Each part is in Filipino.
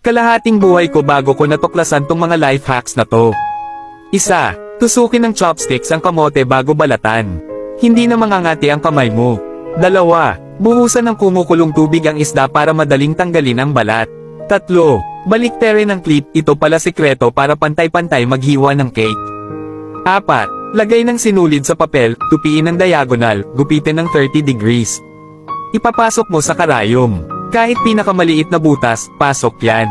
Kalahating buhay ko bago ko natuklasan tong mga life hacks na to. 1. Tusukin ng chopsticks ang kamote bago balatan. Hindi na mangangati ang kamay mo. 2. Buhusan ng kumukulong tubig ang isda para madaling tanggalin ang balat. 3. Baliktarin ng clip, ito pala sikreto para pantay-pantay maghiwa ng cake. 4. Lagay ng sinulid sa papel, tupiin ng diagonal, gupitin ng 30 degrees. Ipapasok mo sa karayom. Kahit pinakamaliit na butas, pasok yan.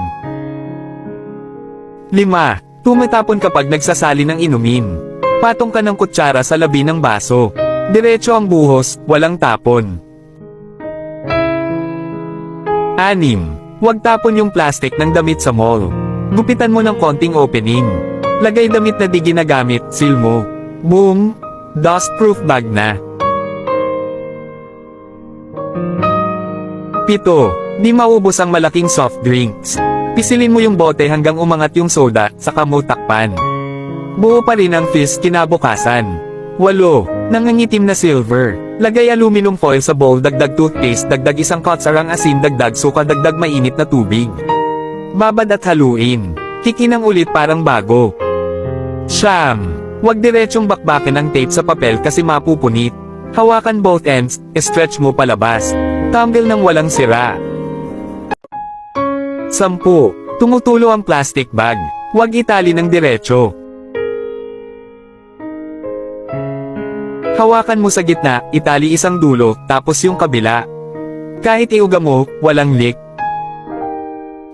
5. Tumatapon kapag nagsasali ng inumin. Patong ka ng kutsara sa labi ng baso. Diretso ang buhos, walang tapon. 6. Huwag tapon yung plastic ng damit sa mall. Gupitan mo ng konting opening. Lagay damit na di ginagamit, seal mo. Boom! Dust-proof bag na. 7. Di maubos ang malaking soft drinks. Pisilin mo yung bote hanggang umangat yung soda, saka mo takpan. Buo pa rin ang fizz kinabukasan. 8. Nangangitim na silver. Lagay aluminum foil sa bowl, dagdag toothpaste, dagdag isang kutsarang asin, dagdag suka, dagdag mainit na tubig. Babad at haluin. Kikinang ulit parang bago. 9. Huwag diretsong bakbakin ang tape sa papel kasi mapupunit. Hawakan both ends, stretch mo palabas. Tumble ng walang sira. 10. Tumutulo ang plastic bag. Huwag itali ng diretso. Hawakan mo sa gitna, itali isang dulo, tapos yung kabila. Kahit iuga mo, walang leak.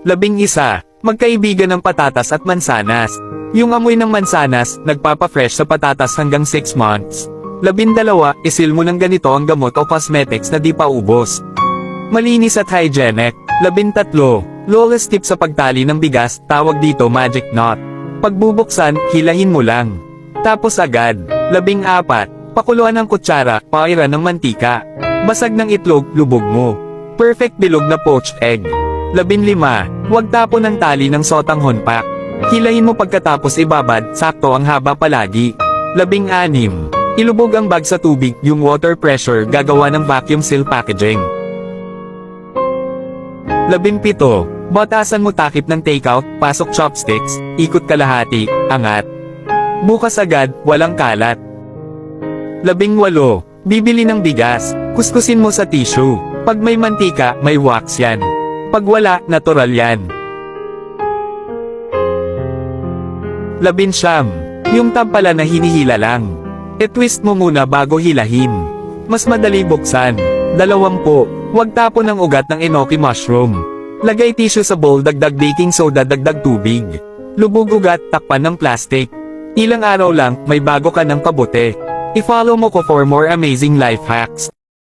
11. Magkaibigan ng patatas at mansanas. Yung amoy ng mansanas, nagpapa-fresh sa patatas hanggang 6 months. 12. Isil mo ng ganito ang gamot o cosmetics na di pa ubos. Malinis at hygienic. 13. Flawless tip sa pagtali ng bigas, tawag dito magic knot. Pagbubuksan, hilahin mo lang. Tapos agad. 14. Pakuluan ng kutsara, pairan ng mantika. Basag ng itlog, lubog mo. Perfect bilog na poached egg. 15. Huwag tapon ng tali ng sotang honpak. Hilahin mo pagkatapos ibabad, sakto ang haba palagi. 16. Ilubog ang bag sa tubig, yung water pressure gagawa ng vacuum seal packaging. 17. Batasan mo takip ng takeout, pasok chopsticks, ikot kalahati, angat. Bukas agad, walang kalat. 18. Bibili ng bigas, kuskusin mo sa tissue. Pag may mantika, may wax yan. Pag wala, natural yan. 19. Yung tab pala na hinihila lang. I-twist mo muna bago hilahin. Mas madali buksan. 20. Huwag tapon ng ugat ng enoki mushroom. Lagay tissue sa bowl, dagdag baking soda, dagdag tubig. Lubog ugat, takpan ng plastic. Ilang araw lang, may bago ka ng kabute. I-follow mo ko for more amazing life hacks.